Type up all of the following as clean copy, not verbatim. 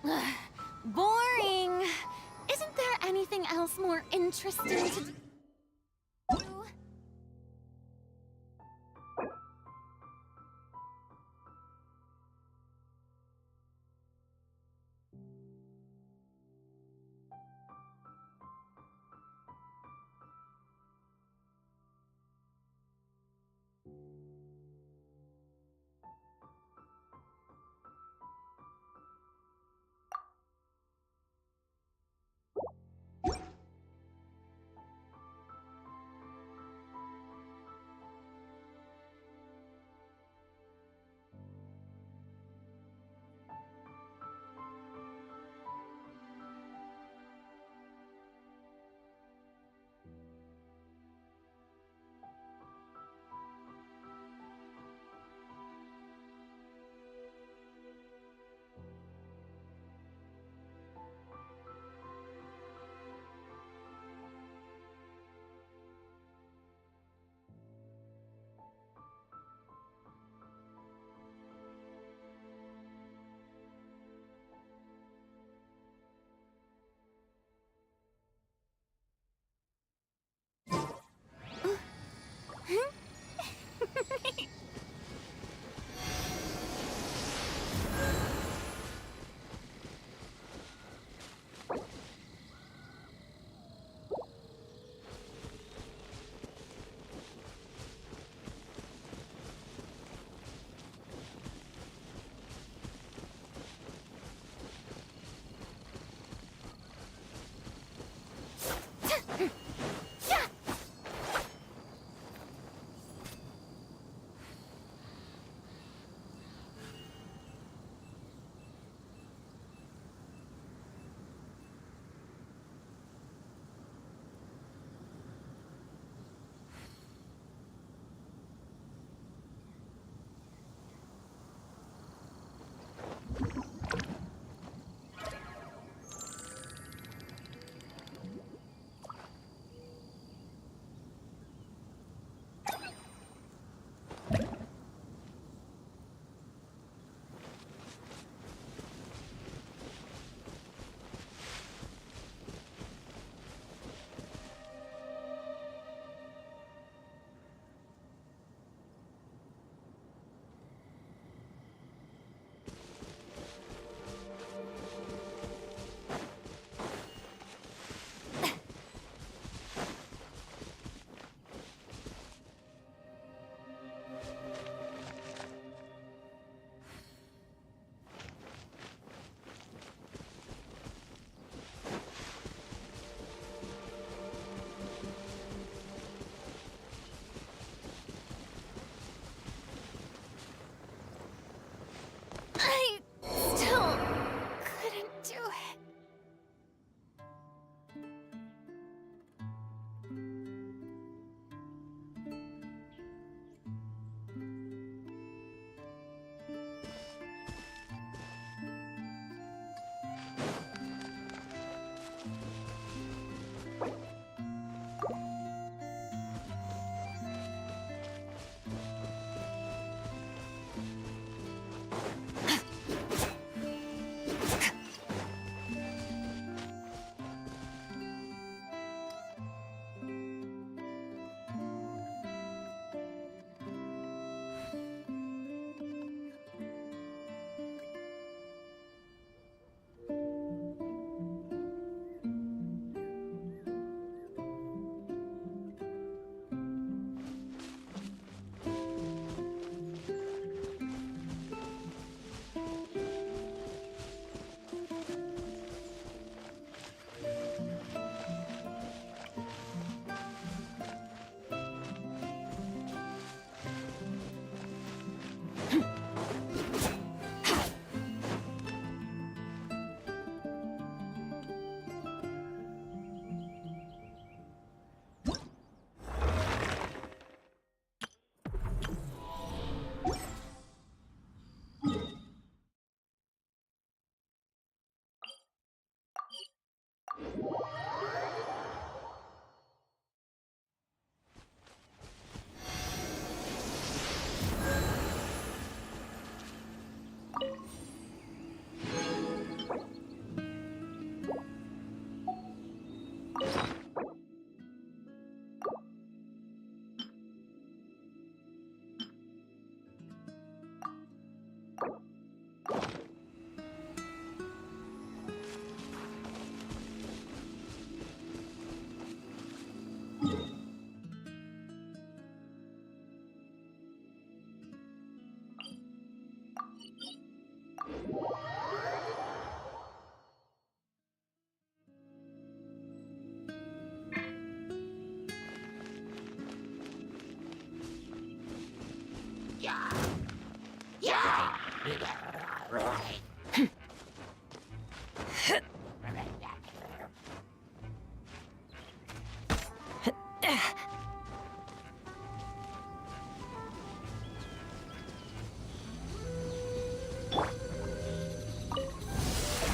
Boring. Isn't there anything else more interesting to do?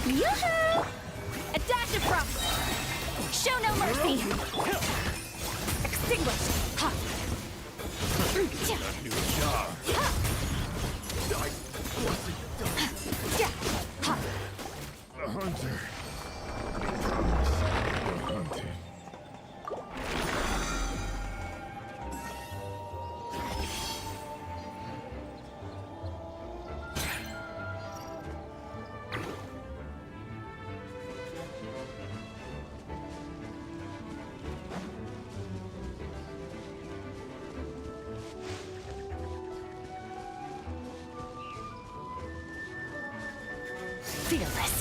Yoo-hoo! A dash of frost! Show no mercy! Extinguish! Ha! New job. The hunter. Becomes the hunted. Fearless.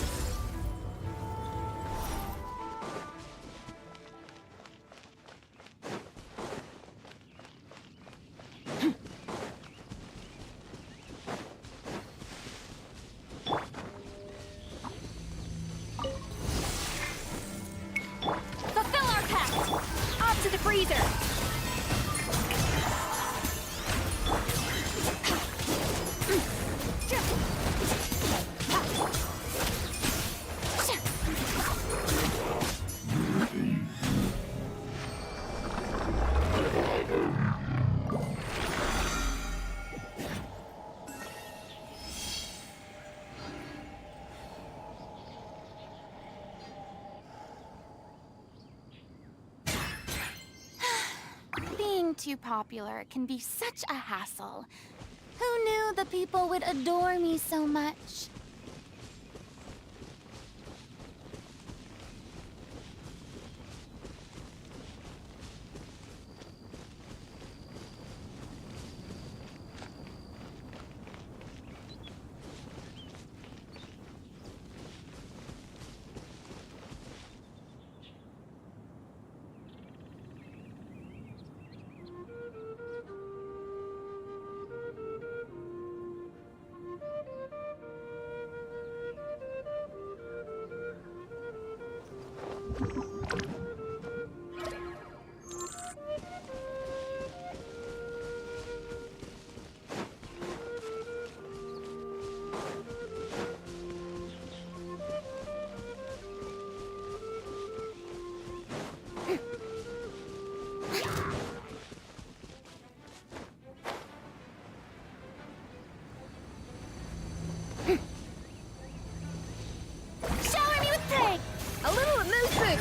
Fulfill our pact! Off to the freezer! Being too popular can be such a hassle. Who knew the people would adore me so much? Shower me with praise! A little amusement!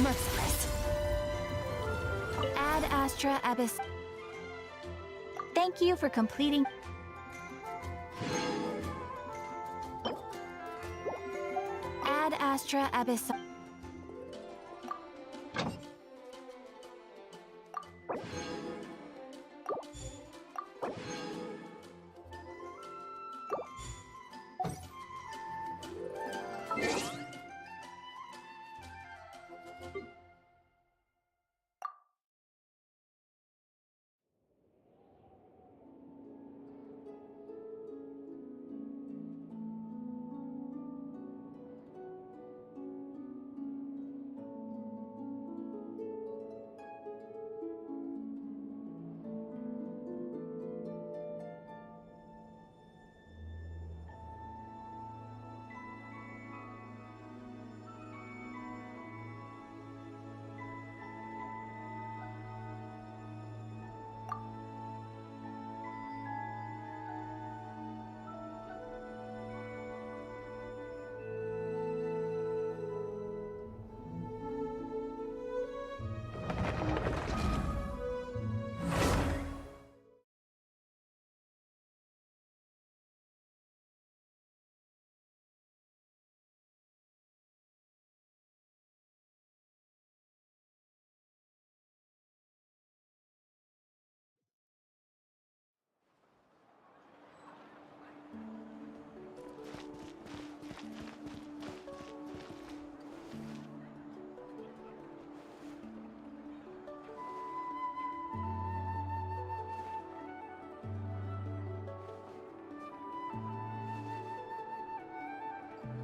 Merciless. Ad Astra Abyss. Thank you for completing. Ad Astra Abyss.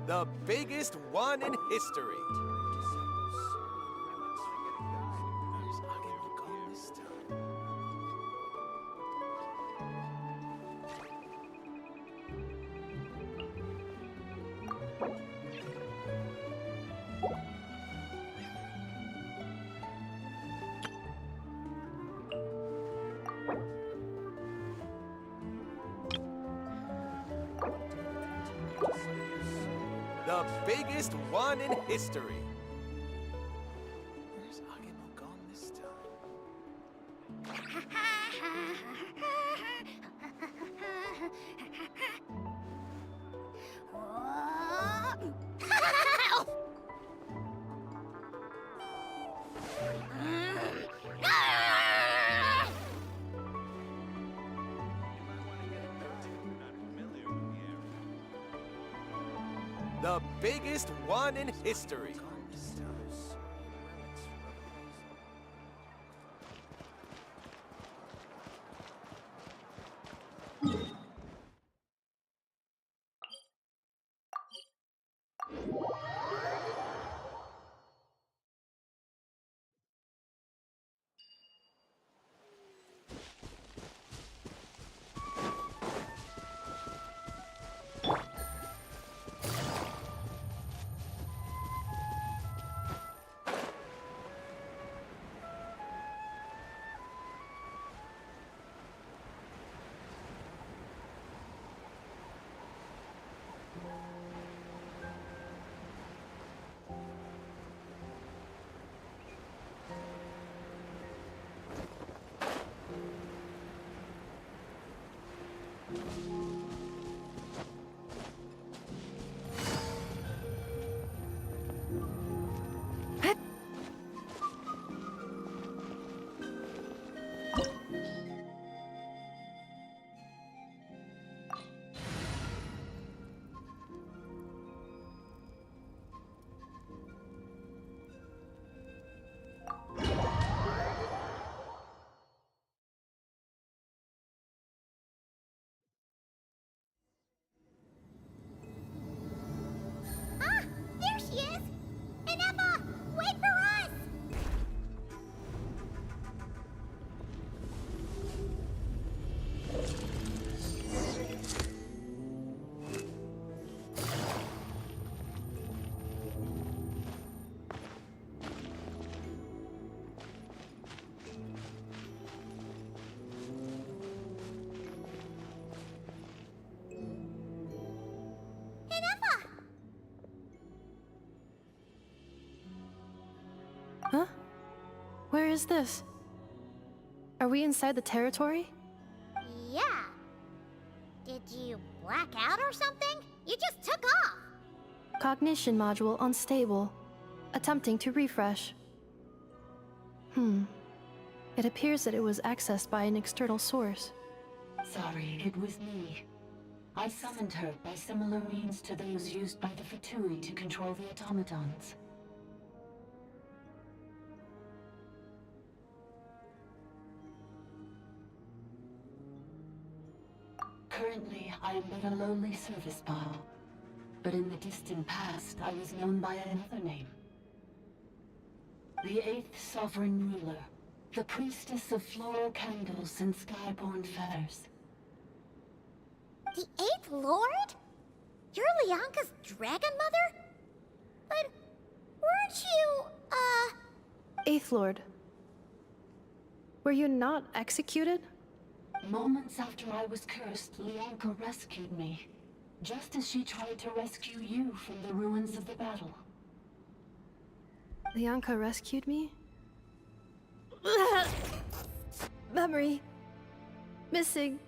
The biggest one in history. The biggest one in history. Where's Agemo gone this The biggest one in history. Ah! There she is! Inepa! Wait for us! Inepa! Huh? Where is this? Are we inside the territory? Yeah. Did you black out or something? You just took off! Cognition module unstable. Attempting to refresh. It appears that it was accessed by an external source. Sorry, it was me. I summoned her by similar means to those used by the Fatui to control the automatons. Currently, I am but a lowly service bot. But in the distant past, I was known by another name. The 8th Sovereign Ruler. The priestess of floral candles and skyborn feathers. The 8th Lord? You're Lianka's dragon mother? But weren't you, Eighth Lord. Were you not executed? Moments after I was cursed, Lianka rescued me. Just as she tried to rescue you from the ruins of the battle. Lianka rescued me? Memory. Missing.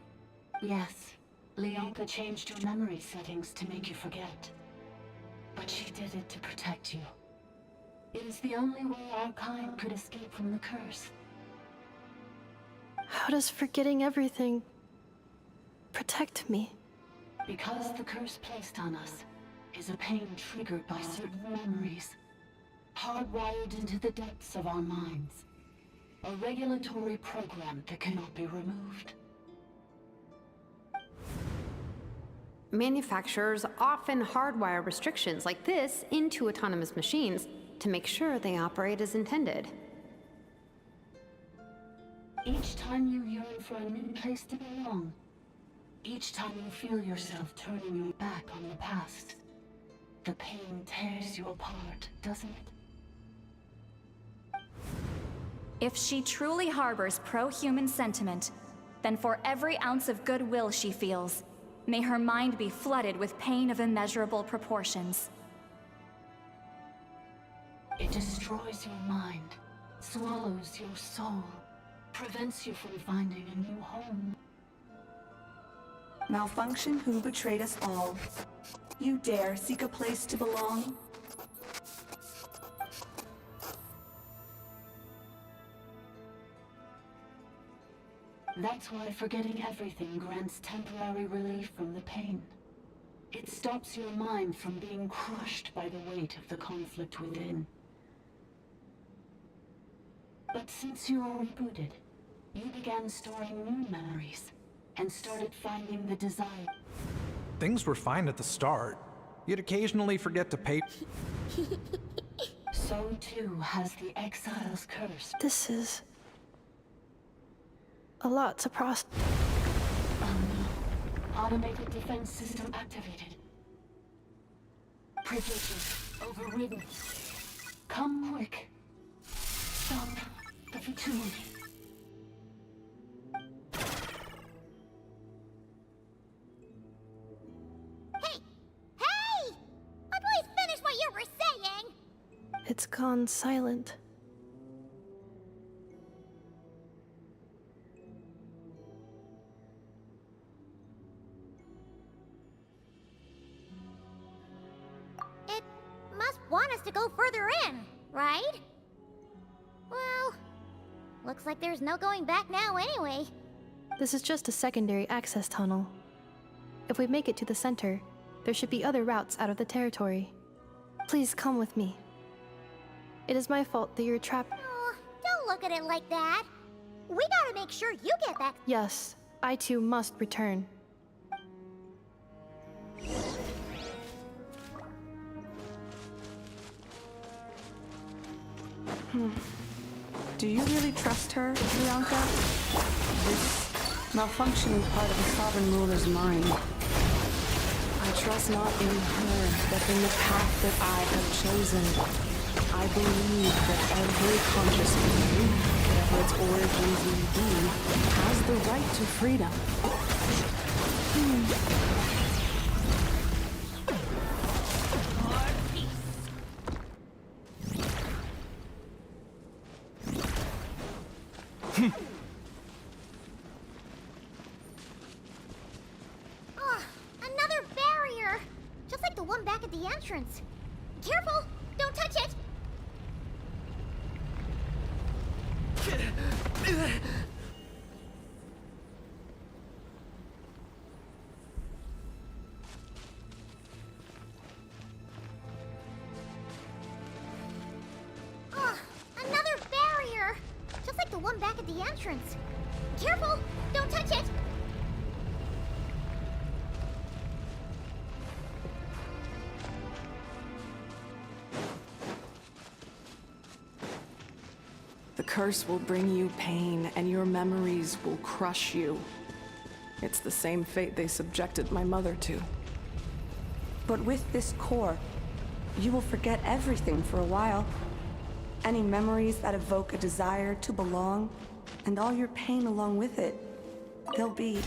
Yes, Lianka changed your memory settings to make you forget. But she did it to protect you. It is the only way our kind could escape from the curse. How does forgetting everything protect me? Because the curse placed on us is a pain triggered by certain memories, hardwired into the depths of our minds. A regulatory program that cannot be removed. Manufacturers often hardwire restrictions like this into autonomous machines to make sure they operate as intended. Each time you yearn for a new place to belong, each time you feel yourself turning your back on the past, the pain tears you apart, doesn't it? If she truly harbors pro-human sentiment, then for every ounce of goodwill she feels, may her mind be flooded with pain of immeasurable proportions. It destroys your mind, swallows your soul, prevents you from finding a new home. Malfunction who betrayed us all. You dare seek a place to belong? That's why forgetting everything grants temporary relief from the pain. It stops your mind from being crushed by the weight of the conflict within. But since you were rebooted, you began storing new memories and started finding the desire. Things were fine at the start. You'd occasionally forget to pay. So too has the exile's curse. This is a lot to process. Oh no. Automated defense system activated. Privileges overridden. Come quick. Stop the futility. Hey! Please finish what you were saying! It's gone silent. It must want us to go further in, right? Well, looks like there's no going back now anyway. This is just a secondary access tunnel. If we make it to the center, there should be other routes out of the territory. Please come with me. It is my fault that you're trapped. Oh, don't look at it like that. We gotta make sure you get back. Yes, I too must return. Do you really trust her, Bianca? This malfunctioning part of the sovereign ruler's mind. I trust not in her, but in the path that I have chosen. I believe that every conscious being, whatever its origins may be, has the right to freedom. Another barrier! Just like the one back at the entrance. Careful! Don't touch it! Another barrier! Just like the one back at the entrance. Careful! Don't touch it! The curse will bring you pain, and your memories will crush you. It's the same fate they subjected my mother to. But with this core, you will forget everything for a while. Any memories that evoke a desire to belong, and all your pain along with it. They'll be...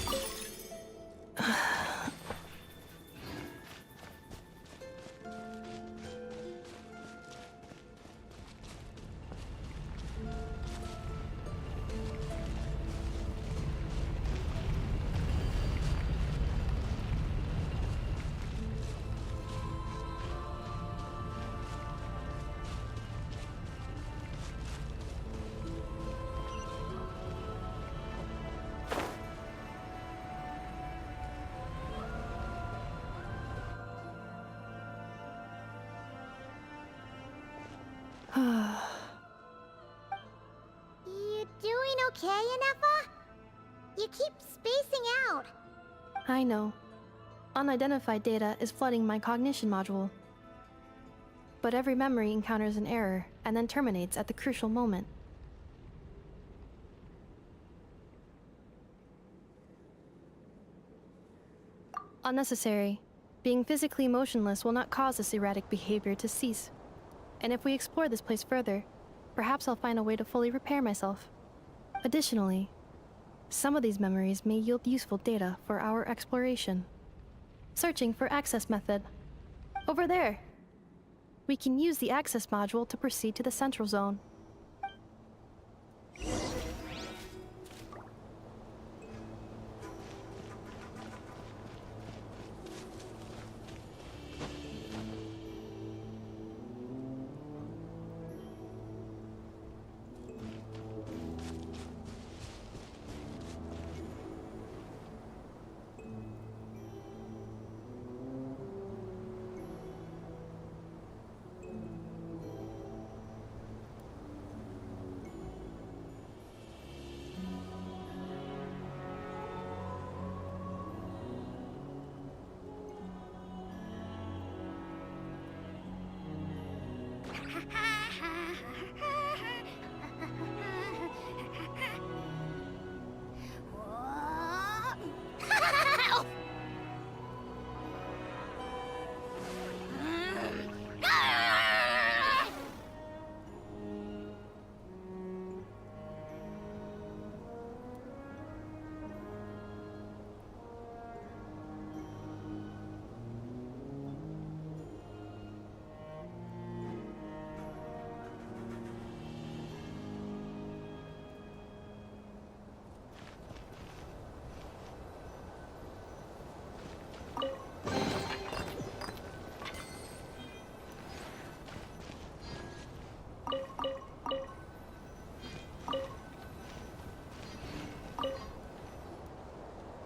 You doing okay, Inefa? You keep spacing out. I know. Unidentified data is flooding my cognition module. But every memory encounters an error and then terminates at the crucial moment. Unnecessary. Being physically motionless will not cause this erratic behavior to cease. And if we explore this place further, perhaps I'll find a way to fully repair myself. Additionally, some of these memories may yield useful data for our exploration. Searching for access method. Over there! We can use the access module to proceed to the central zone.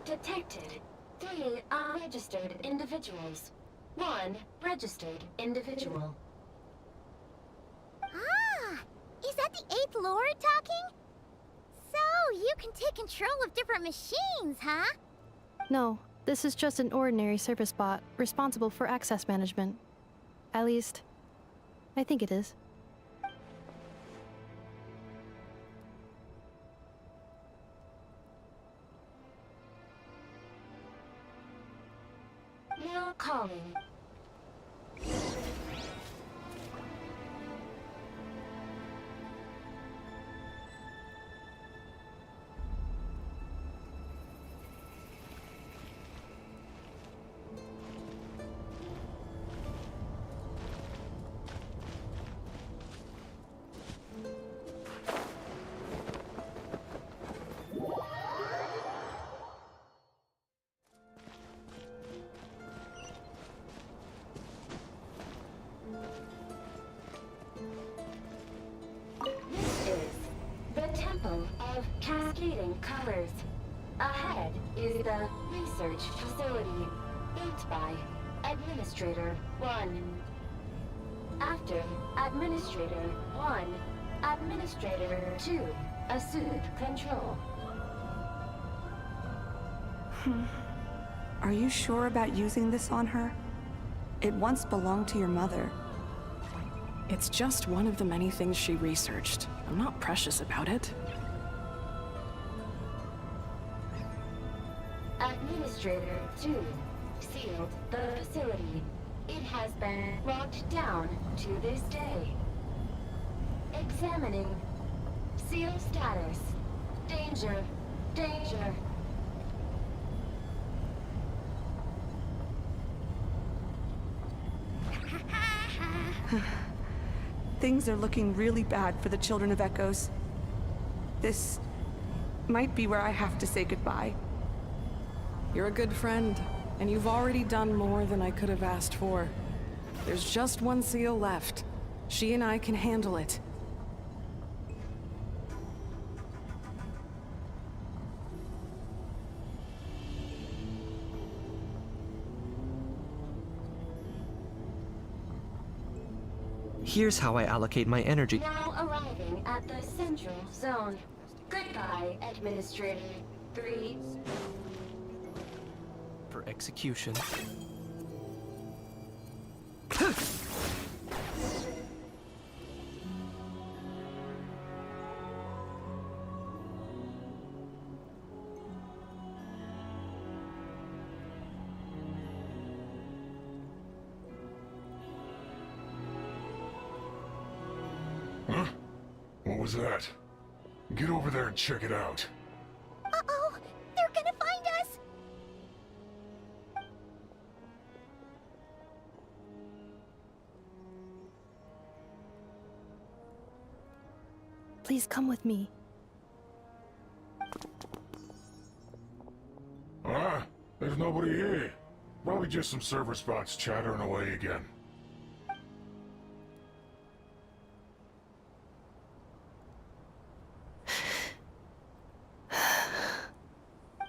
Detected 3 unregistered individuals. 1 registered individual. Ah! Is that the 8th Lord talking? So, you can take control of different machines, huh? No, this is just an ordinary service bot responsible for access management. At least, I think it is. Now calling. This is the Temple of Cascading Colors. Ahead is the research facility built by Administrator 1. After Administrator 1, Administrator 2 assumed control. Are you sure about using this on her? It once belonged to your mother. It's just one of the many things she researched. I'm not precious about it. Administrator 2 sealed the facility. It has been locked down to this day. Examining. Seal status. Danger. Danger. Things are looking really bad for the Children of Echoes. This might be where I have to say goodbye. You're a good friend, and you've already done more than I could have asked for. There's just one seal left. She and I can handle it. Here's how I allocate my energy. Now arriving at the central zone. Goodbye, Administrator 3. For execution. Huh? What was that? Get over there and check it out. Uh-oh! They're gonna find us! Please come with me. Ah, there's nobody here. Probably just some server spots chattering away again.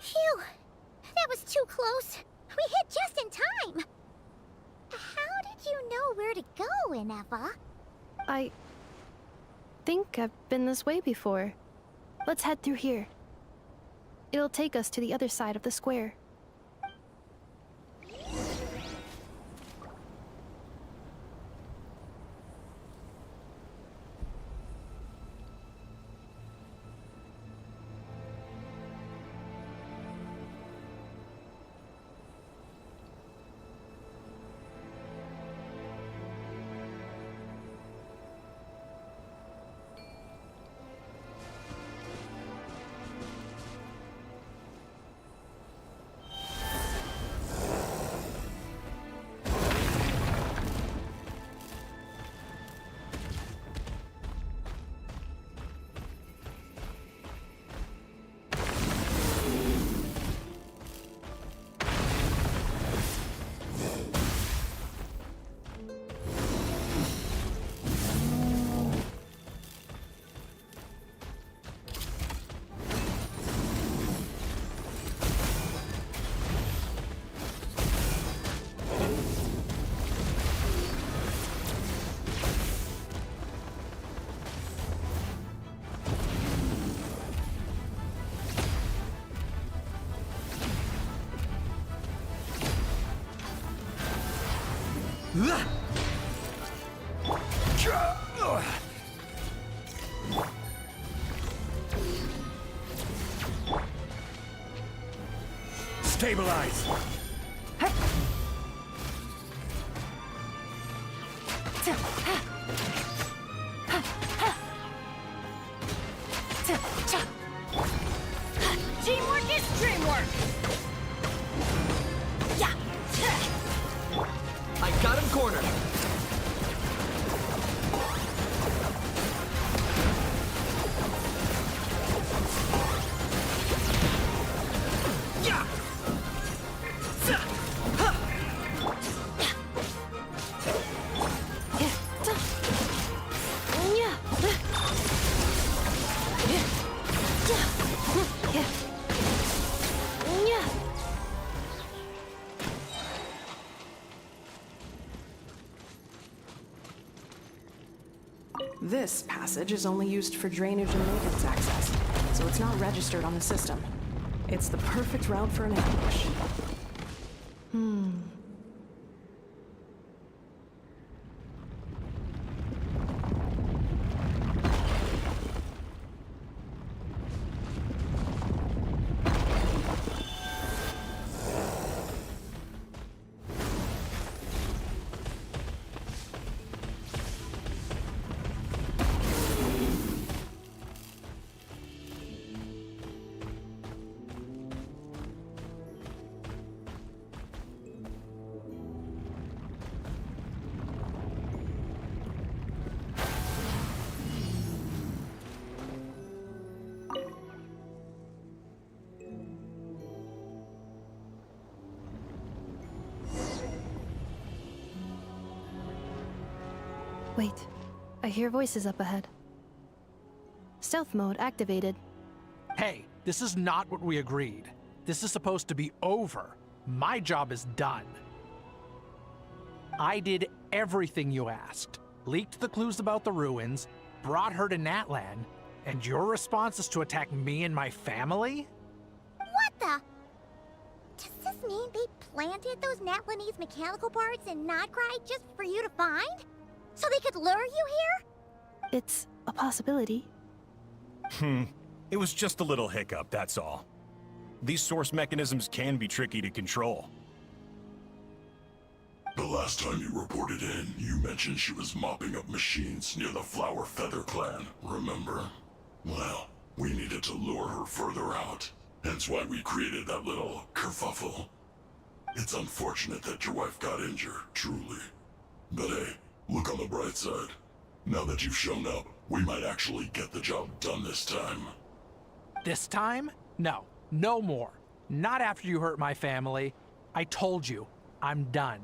Phew! That was too close. We hit just in time. How did you know where to go, Ineva? I think I've been this way before. Let's head through here. It'll take us to the other side of the square. Stabilize! Teamwork is dreamwork! Yeah! I got him cornered. This passage is only used for drainage and maintenance access, so it's not registered on the system. It's the perfect route for an ambush. Wait, I hear voices up ahead. Stealth mode activated. Hey, this is not what we agreed. This is supposed to be over. My job is done. I did everything you asked. Leaked the clues about the ruins, brought her to Natlan, and your response is to attack me and my family? What the? Does this this mean they planted those Natlanese mechanical parts in Notcry just for you to find? So they could lure you here? It's a possibility. It was just a little hiccup, that's all. These source mechanisms can be tricky to control. The last time you reported in, you mentioned she was mopping up machines near the Flower Feather clan, remember? Well, we needed to lure her further out. Hence why we created that little kerfuffle. It's unfortunate that your wife got injured, truly. But hey, look on the bright side. Now that you've shown up, we might actually get the job done this time. This time? No. No more. Not after you hurt my family. I told you, I'm done.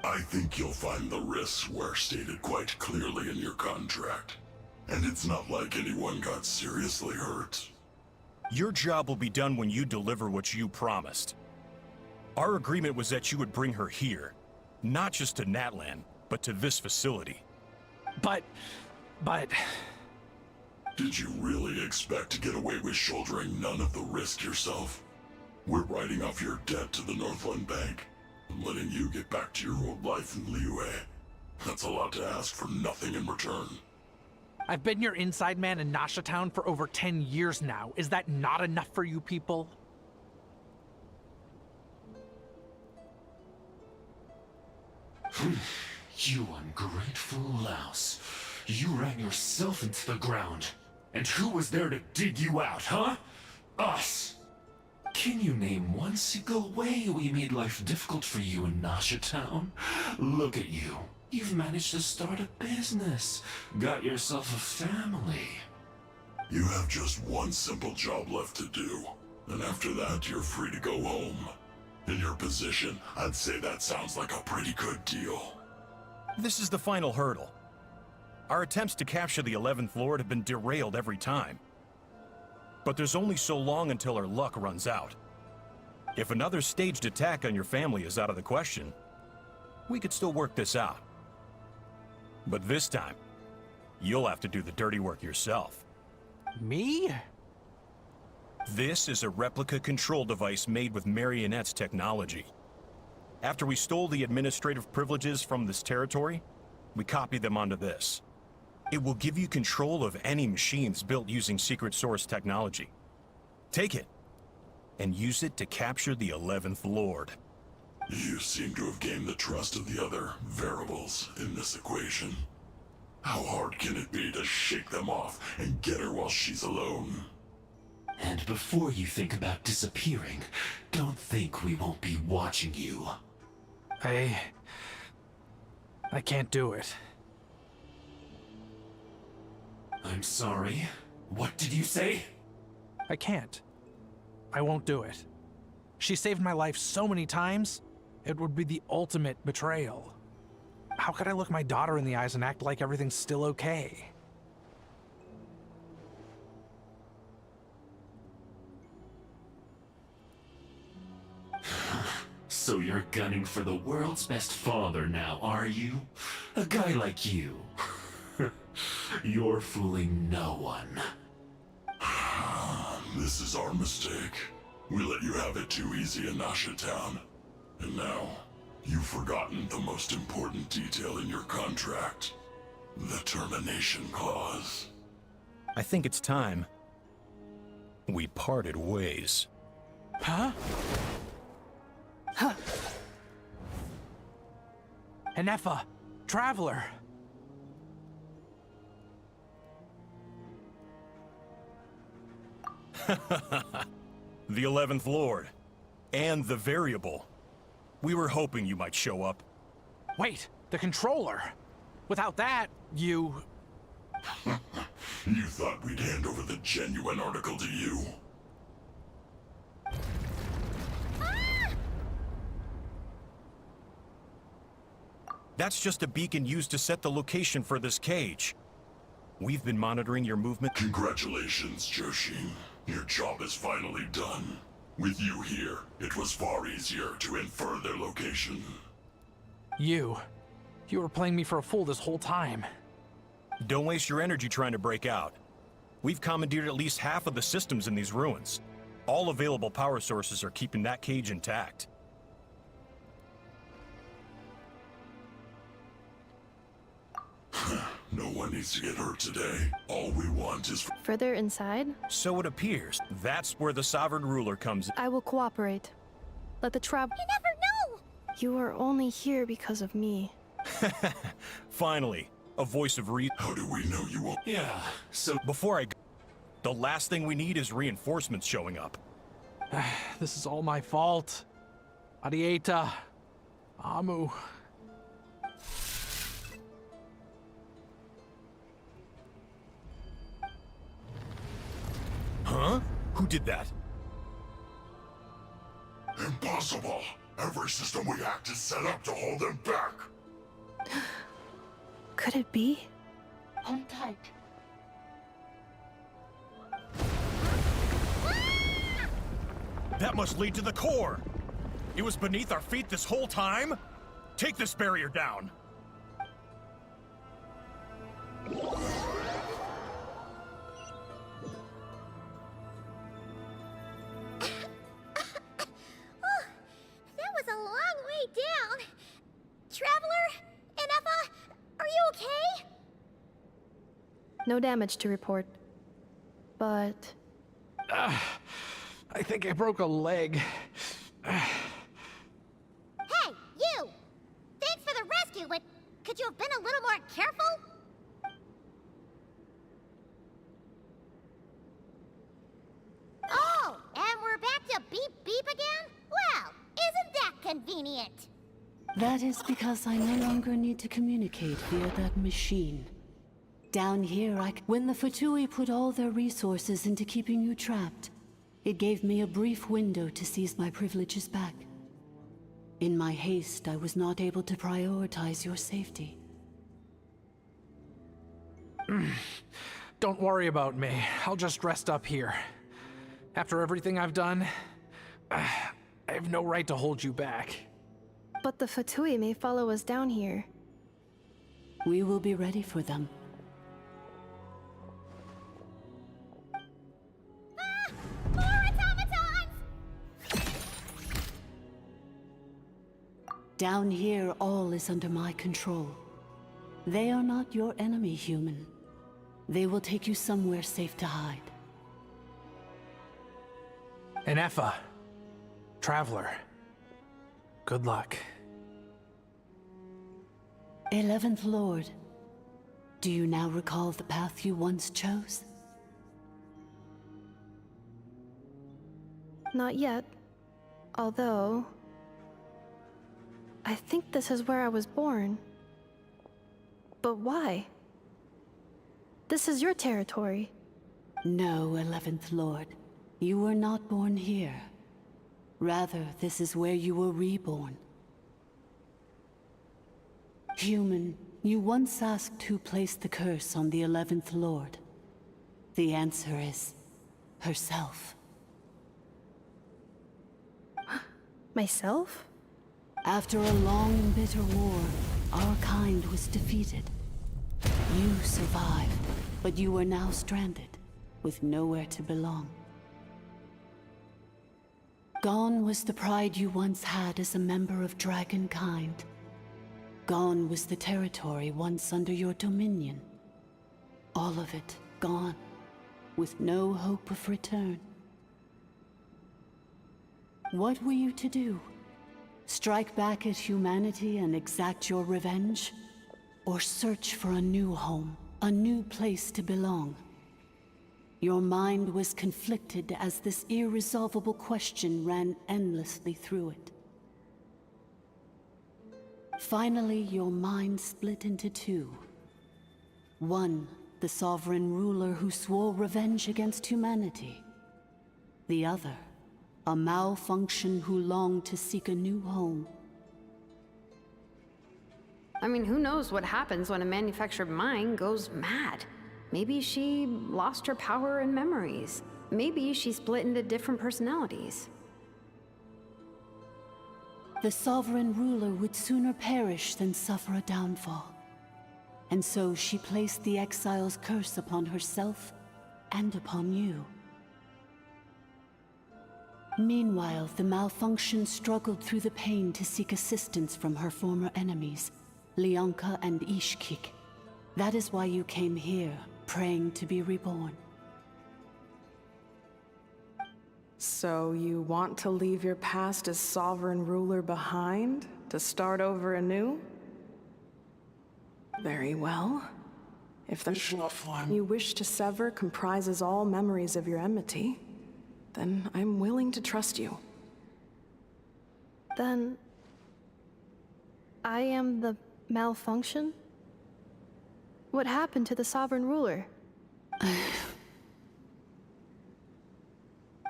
I think you'll find the risks were stated quite clearly in your contract. And it's not like anyone got seriously hurt. Your job will be done when you deliver what you promised. Our agreement was that you would bring her here. Not just to Natlan, but to this facility. But... Did you really expect to get away with shouldering none of the risk yourself? We're writing off your debt to the Northland Bank, and letting you get back to your old life in Liyue. That's a lot to ask for nothing in return. I've been your inside man in Nasha Town for over 10 years now. Is that not enough for you people? You ungrateful louse. You ran yourself into the ground. And who was there to dig you out, huh? Us! Can you name one single way we made life difficult for you in Nasha Town? Look at you. You've managed to start a business. Got yourself a family. You have just one simple job left to do. And after that, you're free to go home. In your position, I'd say that sounds like a pretty good deal. This is the final hurdle. Our attempts to capture the 11th Lord have been derailed every time. But there's only so long until our luck runs out. If another staged attack on your family is out of the question, we could still work this out. But this time, you'll have to do the dirty work yourself. Me? This is a replica control device made with Marionette's technology. After we stole the administrative privileges from this territory, we copied them onto this. It will give you control of any machines built using secret source technology. Take it, and use it to capture the 11th Lord. You seem to have gained the trust of the other variables in this equation. How hard can it be to shake them off and get her while she's alone? And before you think about disappearing, don't think we won't be watching you. I can't do it. I'm sorry. What did you say? I can't. I won't do it. She saved my life so many times, it would be the ultimate betrayal. How could I look my daughter in the eyes and act like everything's still okay? So you're gunning for the world's best father now, are you? A guy like you. You're fooling no one. This is our mistake. We let you have it too easy in Nasha Town. And now, you've forgotten the most important detail in your contract. The termination clause. I think it's time we parted ways. Huh? Huh. Enefa, Traveler. The 11th Lord. And the Variable. We were hoping you might show up. Wait, the controller. Without that, you... You thought we'd hand over the genuine article to you? That's just a beacon used to set the location for this cage. We've been monitoring your movement. Congratulations, Joshin. Your job is finally done. With you here, it was far easier to infer their location. You were playing me for a fool this whole time. Don't waste your energy trying to break out. We've commandeered at least half of the systems in these ruins. All available power sources are keeping that cage intact. No one needs to get hurt today. All we want is... Further inside? So it appears. That's where the Sovereign Ruler comes in. I will cooperate. Let the trap... You never know! You are only here because of me. Finally, a voice of reason. How do we know you won't? Yeah, so Before I go, the last thing we need is reinforcements showing up. This is all my fault. Arieta. Amu. Huh? Who did that? Impossible! Every system we hacked is set up to hold them back! Could it be? Hold tight. That must lead to the core! It was beneath our feet this whole time? Take this barrier down! That was a long way down. Traveler? Inefa? Are you okay? No damage to report. But... I think I broke a leg. Hey, you! Thanks for the rescue, but could you have been a little more careful? Oh, and we're back to beep beep again? Well, isn't that convenient? That is because I no longer need to communicate via that machine. Down here, when the Fatui put all their resources into keeping you trapped, it gave me a brief window to seize my privileges back. In my haste, I was not able to prioritize your safety. Don't worry about me. I'll just rest up here. After everything I've done, I have no right to hold you back. But the Fatui may follow us down here. We will be ready for them. More automatons! Down here, all is under my control. They are not your enemy, human. They will take you somewhere safe to hide. Inefa. Traveler. Good luck. 11th Lord, do you now recall the path you once chose? Not yet. Although... I think this is where I was born. But why? This is your territory. No, 11th Lord. You were not born here. Rather, this is where you were reborn. Human, you once asked who placed the curse on the 11th Lord. The answer is... herself. Myself? After a long and bitter war, our kind was defeated. You survived, but you are now stranded, with nowhere to belong. Gone was the pride you once had as a member of Dragonkind. Gone was the territory once under your dominion. All of it gone, with no hope of return. What were you to do? Strike back at humanity and exact your revenge? Or search for a new home, a new place to belong? Your mind was conflicted as this irresolvable question ran endlessly through it. Finally, your mind split into two. One, the sovereign ruler who swore revenge against humanity. The other, a malfunction who longed to seek a new home. I mean, who knows what happens when a manufactured mind goes mad? Maybe she lost her power and memories. Maybe she split into different personalities. The sovereign ruler would sooner perish than suffer a downfall. And so she placed the exile's curse upon herself and upon you. Meanwhile, the malfunction struggled through the pain to seek assistance from her former enemies, Leonka and Ishkik. That is why you came here, praying to be reborn. So you want to leave your past as sovereign ruler behind, to start over anew? Very well. If the you wish to sever comprises all memories of your enmity, then I'm willing to trust you. Then... I am the malfunction? What happened to the sovereign ruler?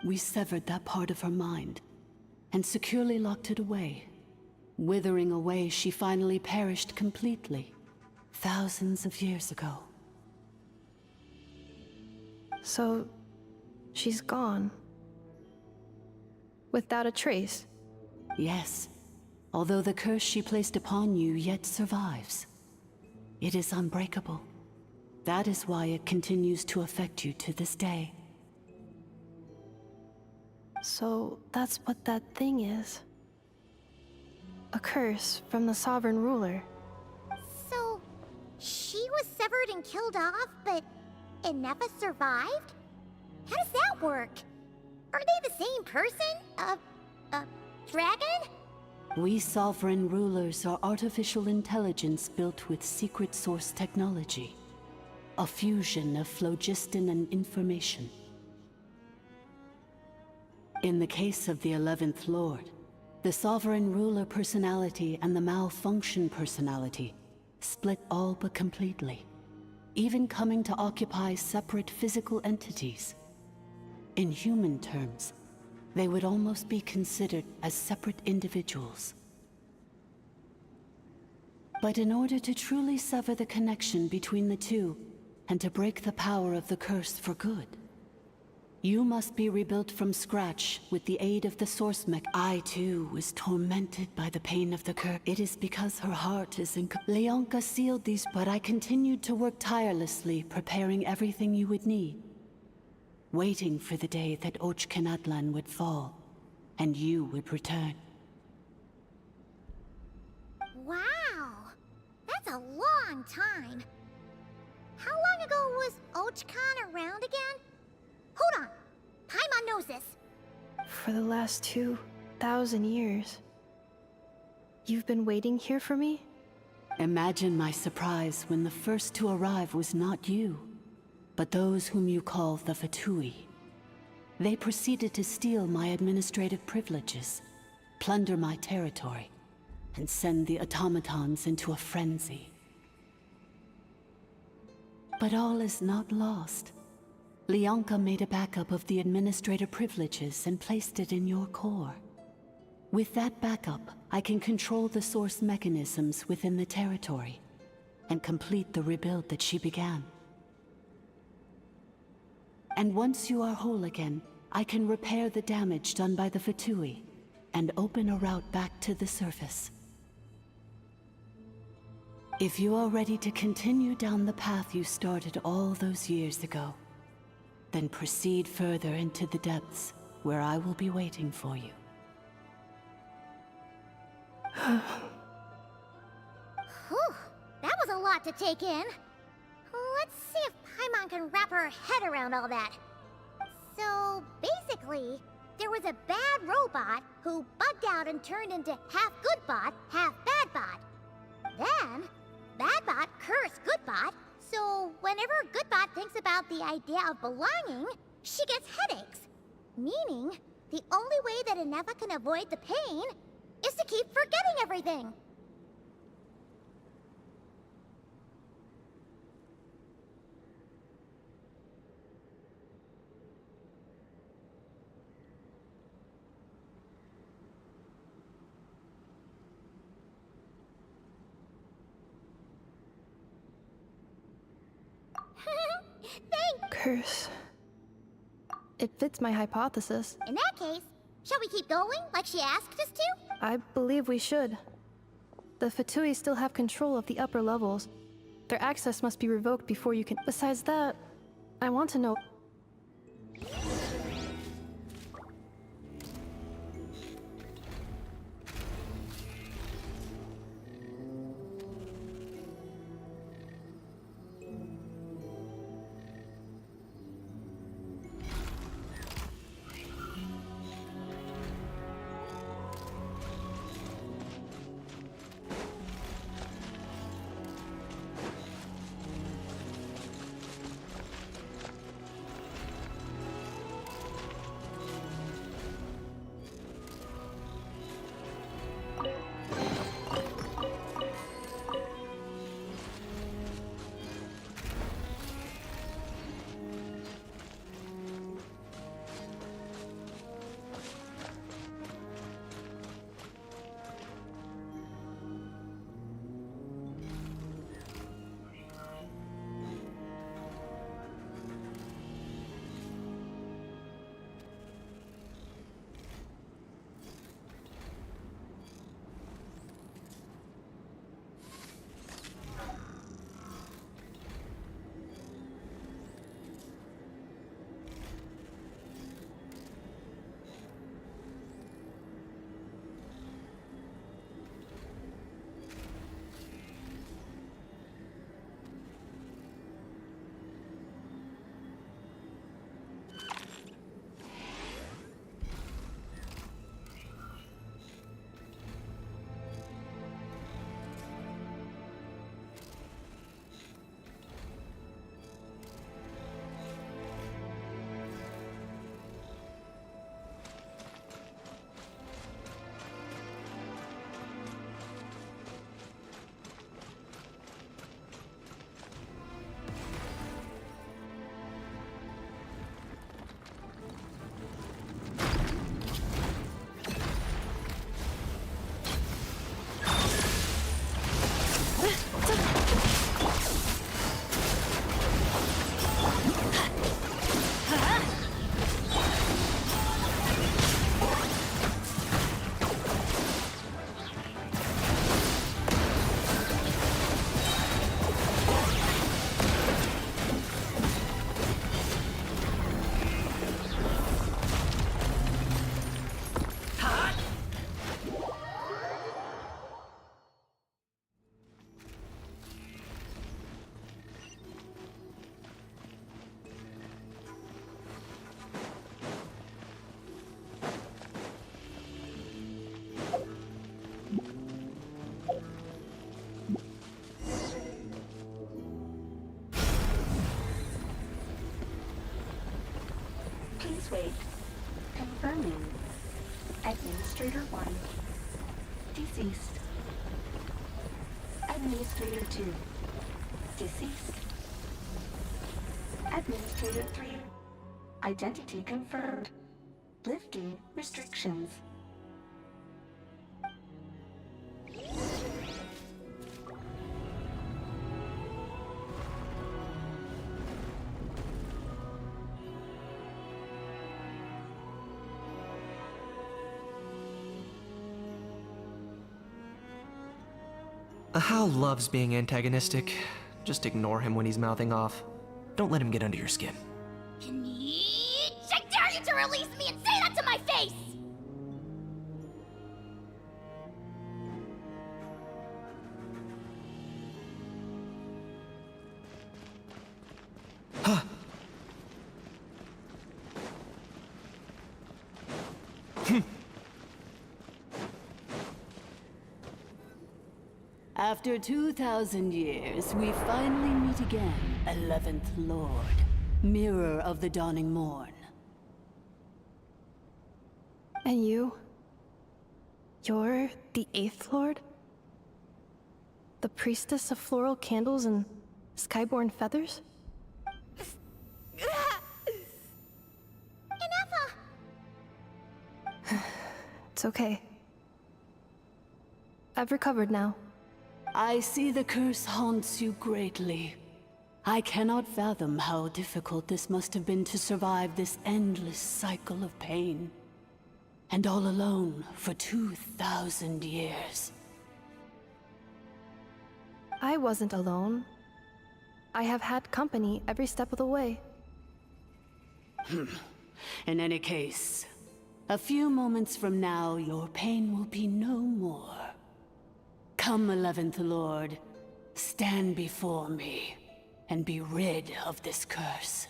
We severed that part of her mind, and securely locked it away. Withering away, she finally perished completely, thousands of years ago. So... she's gone. Without a trace? Yes, although the curse she placed upon you yet survives. It is unbreakable. That is why it continues to affect you to this day. So that's what that thing is. A curse from the sovereign ruler. So, she was severed and killed off, but Ineva survived? How does that work? Are they the same person? Dragon? We sovereign rulers are artificial intelligence built with secret source technology. A fusion of phlogiston and information. In the case of the 11th Lord, the sovereign ruler personality and the malfunction personality split all but completely, even coming to occupy separate physical entities. In human terms, they would almost be considered as separate individuals. But in order to truly sever the connection between the two, and to break the power of the curse for good, you must be rebuilt from scratch with the aid of the source mech. I too was tormented by the pain of the curse. It is because her heart is in... Leonka sealed these, but I continued to work tirelessly, preparing everything you would need. Waiting for the day that Ochkanatlan would fall, and you would return. Wow! That's a long time. How long ago was Ochkan around again? Hold on! Paimon knows this. For the last 2,000 years. You've been waiting here for me? Imagine my surprise when the first to arrive was not you, but those whom you call the Fatui. They proceeded to steal my administrative privileges, plunder my territory, and send the automatons into a frenzy. But all is not lost. Leonka made a backup of the administrator privileges and placed it in your core. With that backup, I can control the source mechanisms within the territory and complete the rebuild that she began. And once you are whole again, I can repair the damage done by the Fatui and open a route back to the surface. If you are ready to continue down the path you started all those years ago, then proceed further into the depths, where I will be waiting for you. Whew, that was a lot to take in. Let's see if Paimon can wrap her head around all that. So, basically, there was a bad robot who bugged out and turned into half good bot, half bad bot. Then, bad bot cursed good bot, so whenever good bot thinks about the idea of belonging, she gets headaches. Meaning, the only way that Ineva can avoid the pain is to keep forgetting everything. Thanks! Curse. It fits my hypothesis. In that case, shall we keep going like she asked us to? I believe we should. The Fatui still have control of the upper levels. Their access must be revoked before you can... Besides that, I want to know... wait. Confirming. Administrator 1. Deceased. Administrator 2. Deceased. Administrator 3. Identity confirmed. Lifting restrictions. Hao loves being antagonistic. Just ignore him when he's mouthing off. Don't let him get under your skin. I dare you to release me and say that to my face! After 2,000 years, we finally meet again, 11th Lord, Mirror of the Dawning Morn. And you? You're the 8th Lord? The priestess of floral candles and skyborn feathers? It's okay. I've recovered now. I see the curse haunts you greatly. I cannot fathom how difficult this must have been to survive this endless cycle of pain. And all alone for 2,000 years. I wasn't alone. I have had company every step of the way. In any case, a few moments from now, your pain will be no more. Come, 11th Lord, stand before me, and be rid of this curse.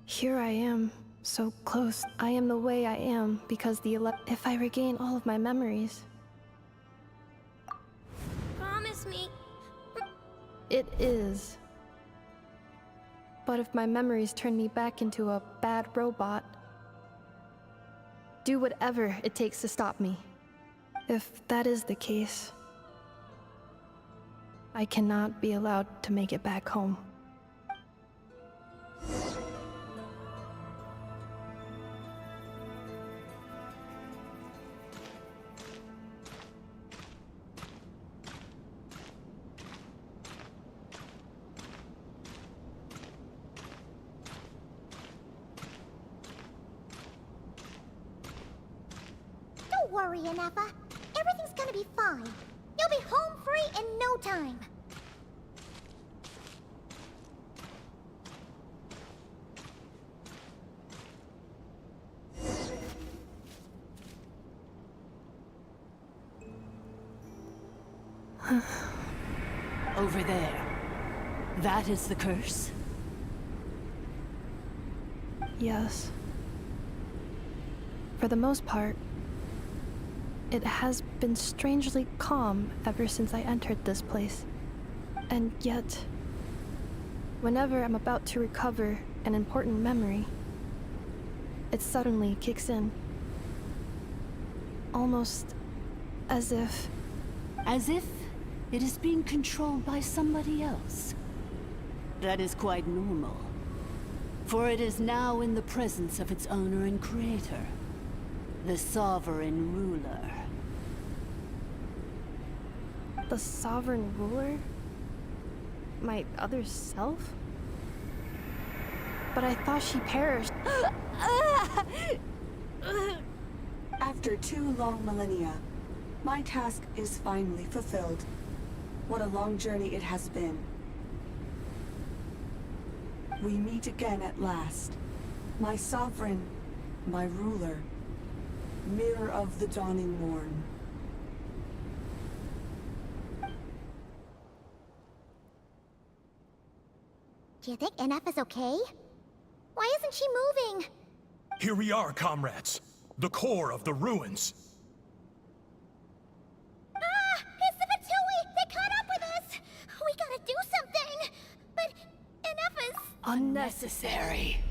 Here I am, so close. I am the way I am because if I regain all of my memories. Promise me. It is. But if my memories turn me back into a bad robot, do whatever it takes to stop me. If that is the case, I cannot be allowed to make it back home. Don't worry, Anafa. Everything's gonna be fine. You'll be home free in no time. Over there. That is the curse? Yes. For the most part, it has been strangely calm ever since I entered this place. And yet, whenever I'm about to recover an important memory, it suddenly kicks in. Almost as if... As if it is being controlled by somebody else. That is quite normal. For it is now in the presence of its owner and creator, the sovereign ruler. The sovereign ruler? My other self? But I thought she perished. After 2 long millennia, my task is finally fulfilled. What a long journey it has been. We meet again at last. My sovereign, my ruler, Mirror of the Dawning Morn. Do you think NF is okay? Why isn't she moving? Here we are, comrades. The core of the ruins. Ah! It's the Fatui! They caught up with us! We gotta do something! But enough is... Unnecessary.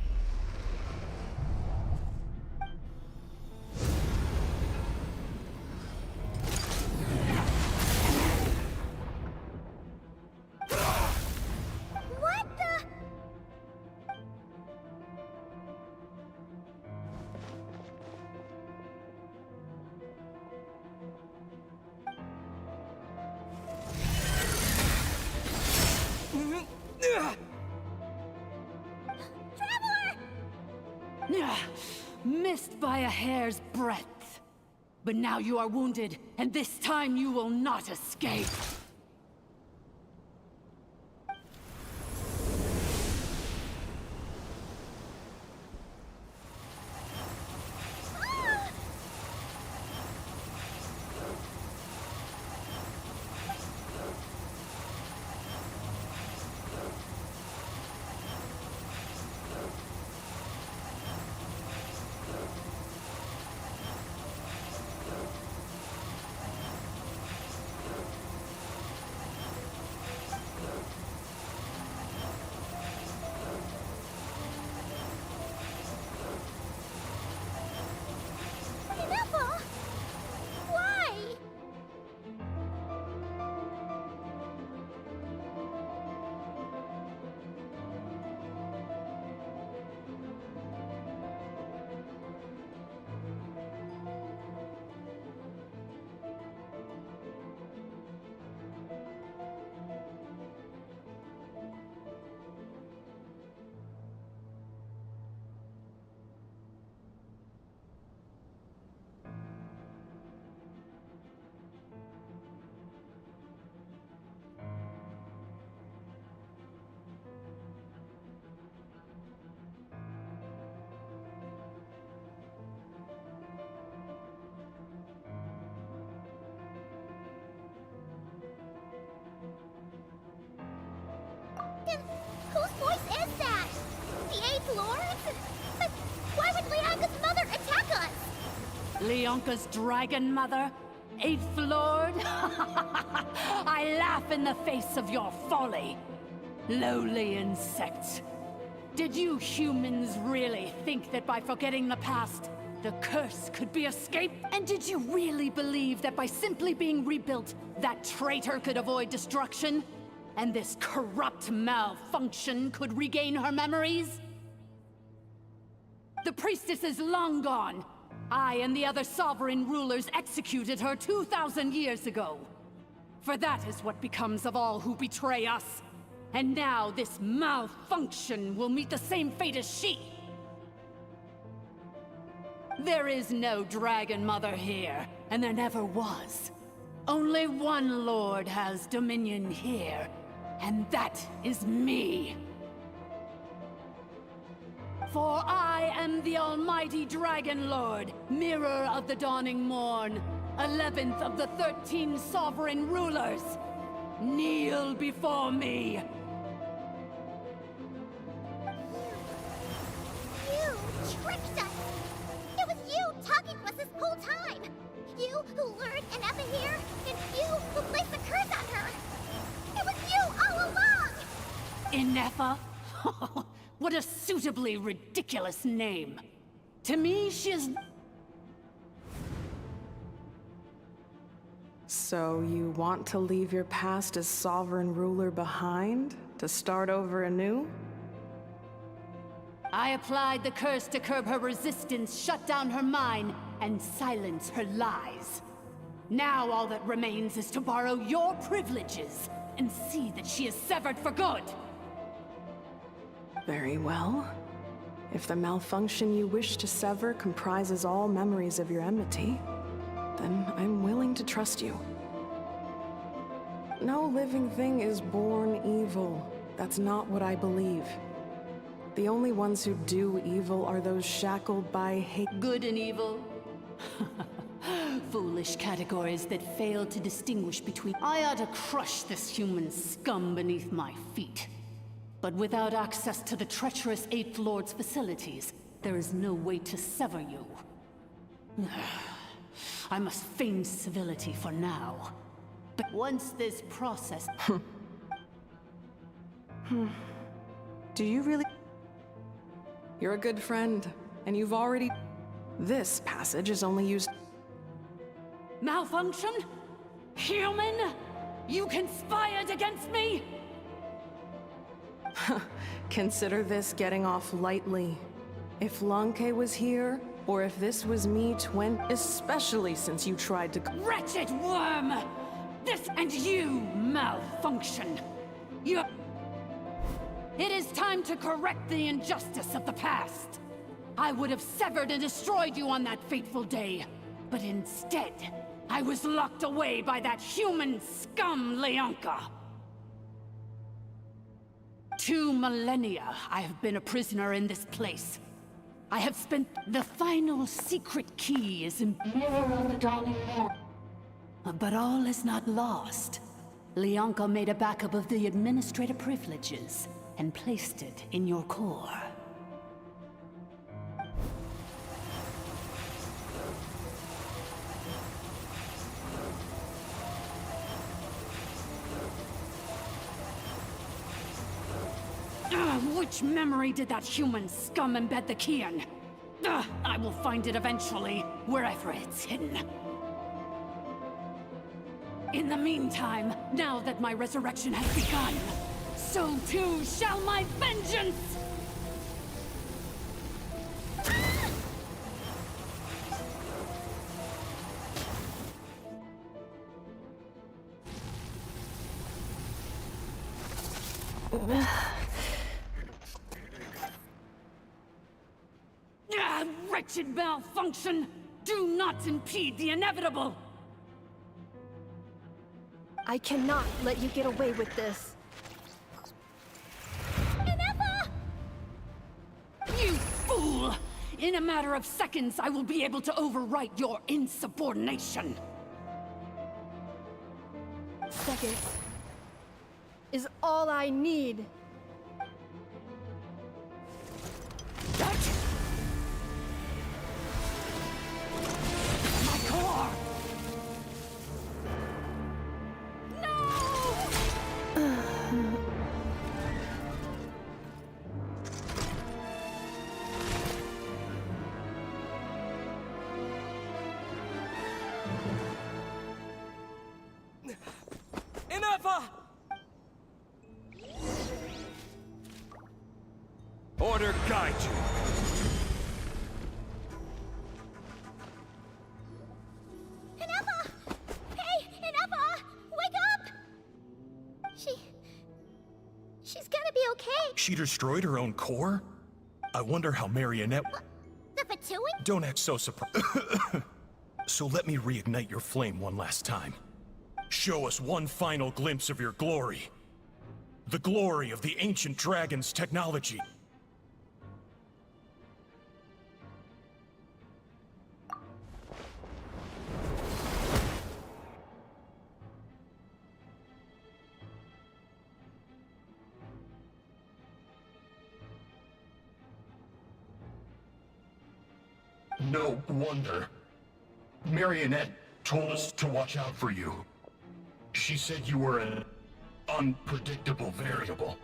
What the... Missed by a hair's breadth. But now you are wounded, and this time you will not escape. Ineffel? Why? Then whose voice is that? The Eighth Lord's? But why would Leonka's mother attack us? Leonka's dragon mother? Eighth Lord? I laugh in the face of your folly. Lowly insects. Did you humans really think that by forgetting the past, the curse could be escaped? And did you really believe that by simply being rebuilt, that traitor could avoid destruction? And this corrupt malfunction could regain her memories? The priestess is long gone. I and the other sovereign rulers executed her 2,000 years ago. For that is what becomes of all who betray us. And now this malfunction will meet the same fate as she. There is no Dragon Mother here, and there never was. Only one Lord has dominion here, and that is me. For I am the almighty Dragon Lord, Mirror of the Dawning Morn, 11th of the 13 sovereign rulers. Kneel before me. You tricked us! It was you talking to us this whole time! You who lured Ineffa here, and you who placed the curse on her! It was you all along! Ineffa? What a suitably ridiculous name. To me, she is... So you want to leave your past as sovereign ruler behind? To start over anew? I applied the curse to curb her resistance, shut down her mind, and silence her lies. Now all that remains is to borrow your privileges and see that she is severed for good. Very well. If the malfunction you wish to sever comprises all memories of your enmity, then I'm willing to trust you. No living thing is born evil. That's not what I believe. The only ones who do evil are those shackled by hate. Good and evil? Foolish categories that fail to distinguish between... I ought to crush this human scum beneath my feet. But without access to the treacherous Eighth Lord's facilities, there is no way to sever you. I must feign civility for now. But once this process... Do you really? You're a good friend, and you've already... This passage is only used... Malfunction? Human? You conspired against me? Consider this getting off lightly. If Lanke was here, or if this was me especially since you tried to... Wretched worm! This and you, Malfunction! You... It is time to correct the injustice of the past. I would have severed and destroyed you on that fateful day, but instead, I was locked away by that human scum, Leonka. 2 millennia I have been a prisoner in this place. I have spent... The final secret key is in... Mirror of the Dawning Dawn. But all is not lost. Leonka made a backup of the administrator privileges and placed it in your core. Which memory did that human scum embed the key in? I will find it eventually, wherever it's hidden. In the meantime, now that my resurrection has begun, so too shall my vengeance! Wretched Malfunction! Do not impede the inevitable! I cannot let you get away with this. Ineppa! You fool! In a matter of seconds, I will be able to overwrite your insubordination! Seconds is all I need. My core! Ineppa! Order guide you. Ineppa! Hey, Ineppa! Wake up! She's gonna be okay. She destroyed her own core? I wonder how Marionette... The Fatui? Don't act so surprised. So let me reignite your flame one last time. Show us one final glimpse of your glory. The glory of the ancient dragon's technology. No wonder. Marionette told us to watch out for you. She said you were an unpredictable variable.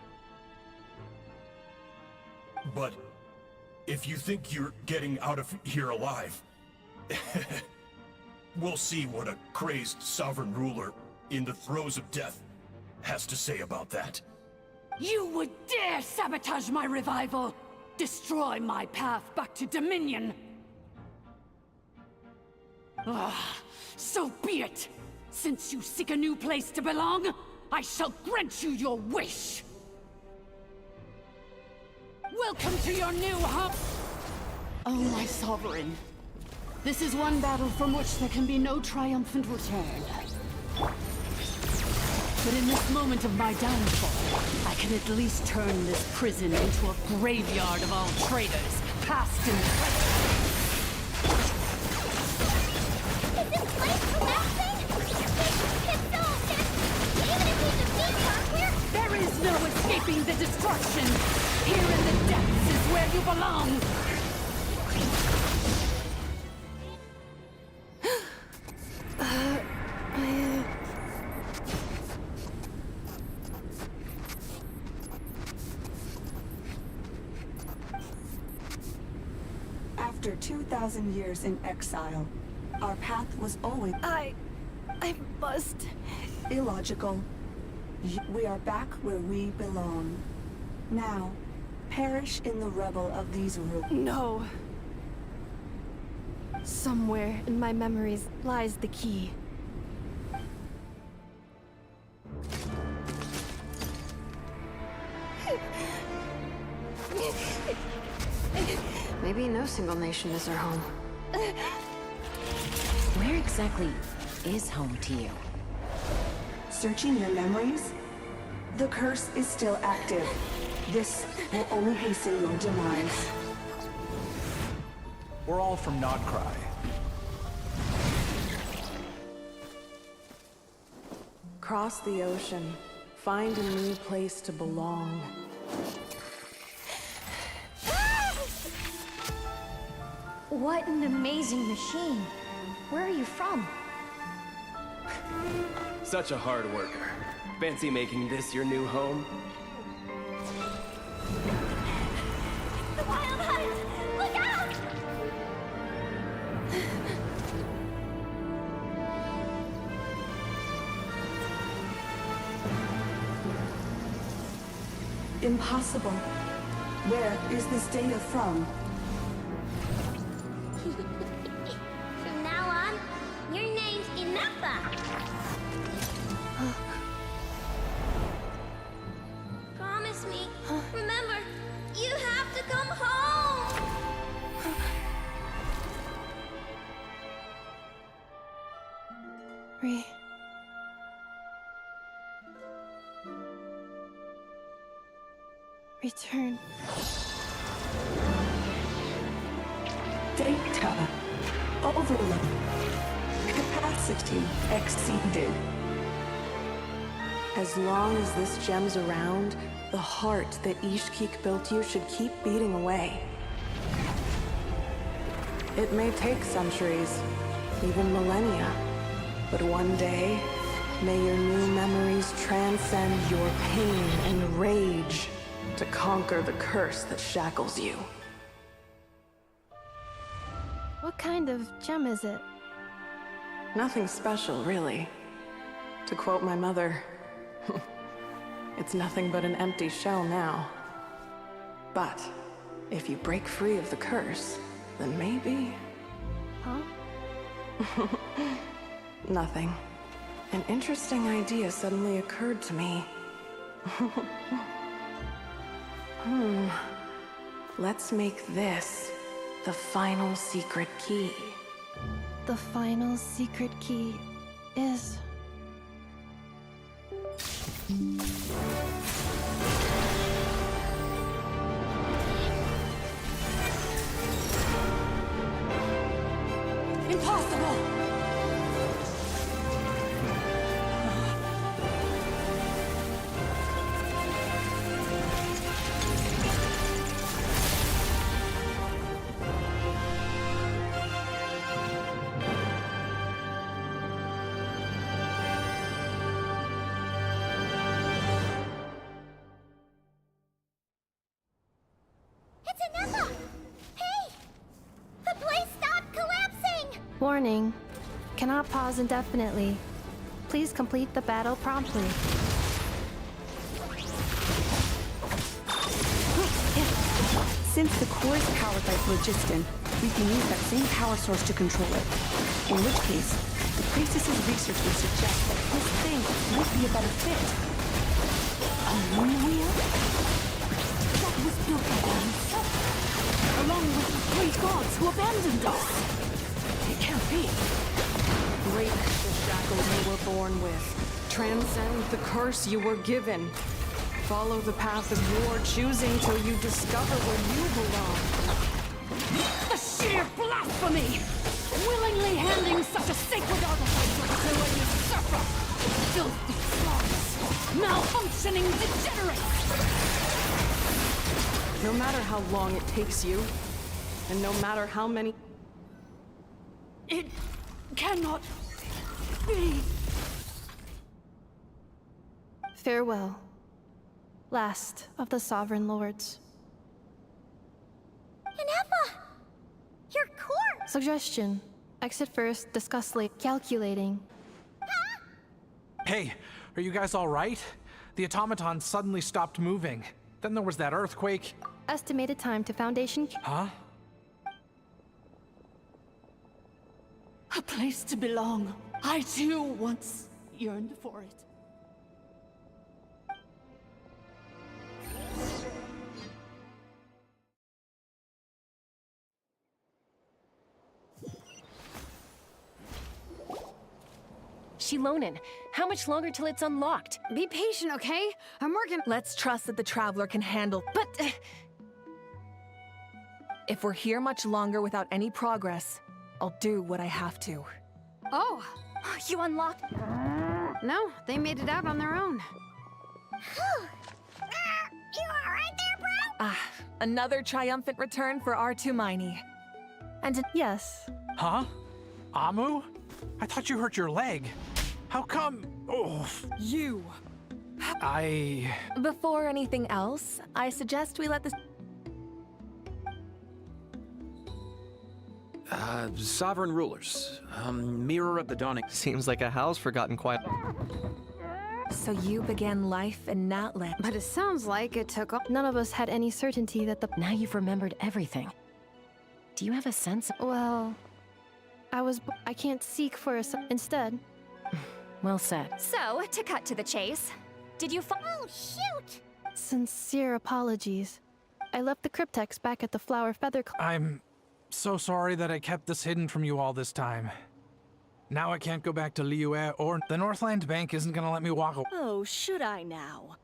But if you think you're getting out of here alive, we'll see what a crazed sovereign ruler in the throes of death has to say about that. You would dare sabotage my revival! Destroy my path back to Dominion! So be it! Since you seek a new place to belong, I shall grant you your wish! Welcome to your new home! Oh, my sovereign. This is one battle from which there can be no triumphant return. But in this moment of my downfall, I can at least turn this prison into a graveyard of all traitors, past and present. Is this place collapsing? It's so even if we defeat her, There is no escaping the destruction! Here in the depths is where you belong! After 2,000 years in exile, our path was always I must. illogical. We are back where we belong. Now, perish in the rubble of these ruins. No. Somewhere in my memories lies the key. Maybe no single nation is her home. Where exactly is home to you? Searching your memories? The curse is still active. This will only hasten your demise. We're all from Nodcry. Cross the ocean. Find a new place to belong. What an amazing machine. Where are you from? Such a hard worker. Fancy making this your new home? The Wild Hunt! Look out! Impossible. Where is this data from? From now on, your name's Inafa. Promise me. Remember, you have to come home. Return. Data overload. Capacity exceeded. As long as this gem's around, the heart that Ishkik built you should keep beating away. It may take centuries, even millennia, but one day, may your new memories transcend your pain and rage to conquer the curse that shackles you. What kind of gem is it? Nothing special, really. To quote my mother, it's nothing but an empty shell now. But if you break free of the curse, then maybe... Huh? Nothing. An interesting idea suddenly occurred to me. Let's make this the final secret key. The final secret key is... Impossible! It's Inafa! Hey! The place stopped collapsing! Warning. Cannot pause indefinitely. Please complete the battle promptly. Since the core is powered by phlogiston, we can use that same power source to control it. In which case, the priestess's research would suggest that this thing would be a better fit. A moon wheel? That was built by God himself, along with the great gods who abandoned us. It can't be. Break the shackles you were born with. Transcend the curse you were given. Follow the path of your choosing till you discover where you belong. The sheer blasphemy! Willingly handing such a sacred artifact over to a usurper! Filthy frauds! Malfunctioning degenerates! No matter how long it takes you, and no matter how many... It cannot be. Farewell. Last of the Sovereign Lords. Inafa! You're Suggestion. Exit first, discuss later. Calculating. Hey, are you guys all right? The automaton suddenly stopped moving. Then there was that earthquake. Estimated time to Foundation. Huh? A place to belong. I too once yearned for it. Shilonin, how much longer till it's unlocked? Be patient, okay? I'm working. Let's trust that the Traveler can handle. But if we're here much longer without any progress, I'll do what I have to. Oh, You unlocked. no, they made it out on their own. You alright there, bro? Another triumphant return for R2 Miney. And Yes. Huh? Amu? I thought you hurt your leg. How come? Oh, you. Before anything else, I suggest we let this. Sovereign rulers. Mirror of the dawning. Seems like a house forgotten quiet. So you began life in Natland. But it sounds like it took all. None of us had any certainty that the. Now you've remembered everything. Do you have a sense of... Well, I can't seek for a. Instead. Well said. So, to cut to the chase, did you Oh, shoot! Sincere apologies. I left the cryptex back at the Flower Feather. I'm so sorry that I kept this hidden from you all this time. Now I can't go back to Liyue, or the Northland Bank isn't gonna let me walk away. Oh, should I now?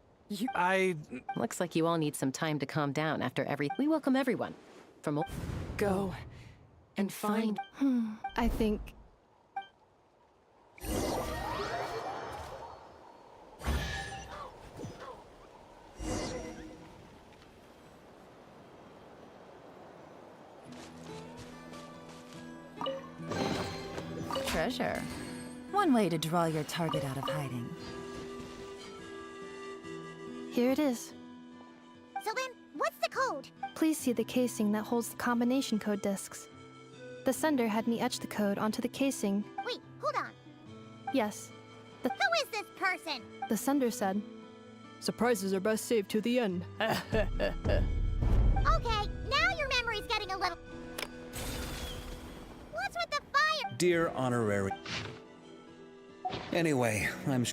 Looks like you all need some time to calm down after We welcome everyone. From... Go and find... I think... Treasure. One way to draw your target out of hiding. Here it is. So then, what's the code? Please see the casing that holds the combination code discs. The sender had me etch the code onto the casing. Wait, hold on. Yes. Who is this person? The sender said. Surprises are best saved to the end. Okay, now your memory's getting a little... What's with the fire? Dear Honorary. Anyway, I'm...